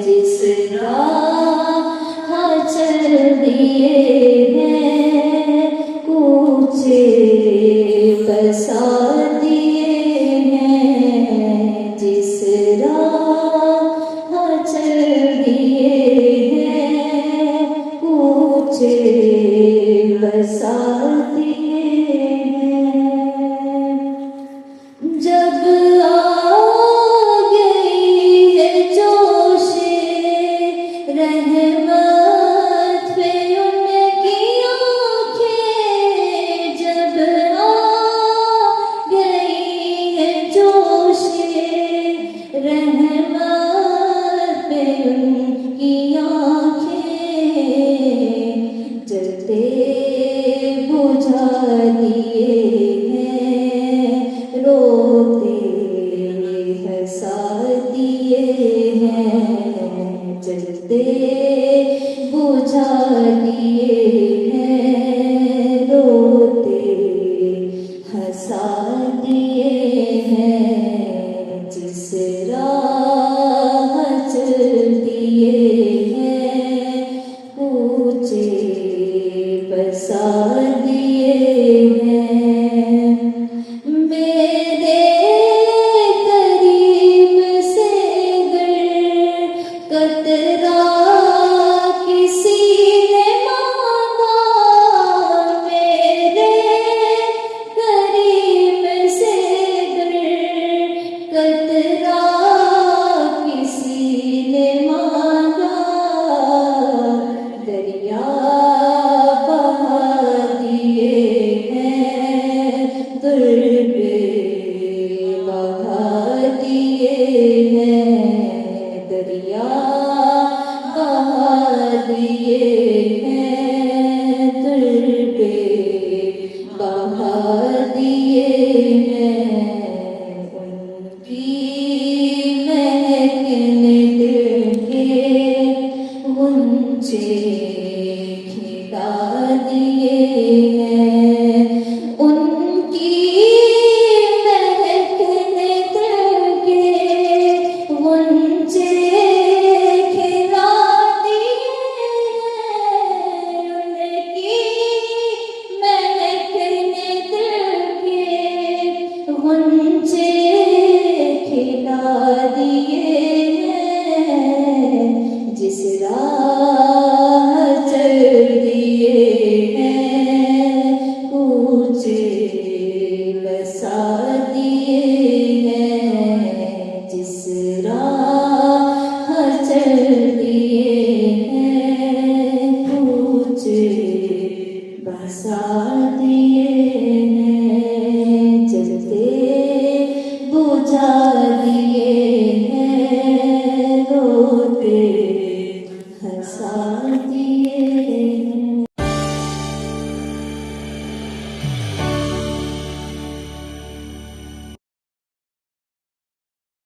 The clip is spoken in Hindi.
जिस राह चल दिए हैं, कूचे बसा दिए हैं। जिस राह चल दिए हैं, कूचे बसा दिए हैं। जब रहमत पे उनकी आँखें, जब आ गई है जोशे रहमत पे उनकी आँखें, जलते बुझा दिए हैं, रोते हंसा दिए हैं। जलते बुझा दिए हैं, रोते हंसा दिए हैं। जिस राह चल दिए हैं, कूचे बसा दिए हैं। मेरे करीब से कतरा किसी ने मांगा, मेरे करीब से कतरा किसी ने मांगा, दरिया बहा दिए हैं, दुर्बे बहा दिए हैं। दरिया बहा दिए हैं, दुर्बे बहा दिए हैं। उनकी महकने दिल के गुंजे खिला दिए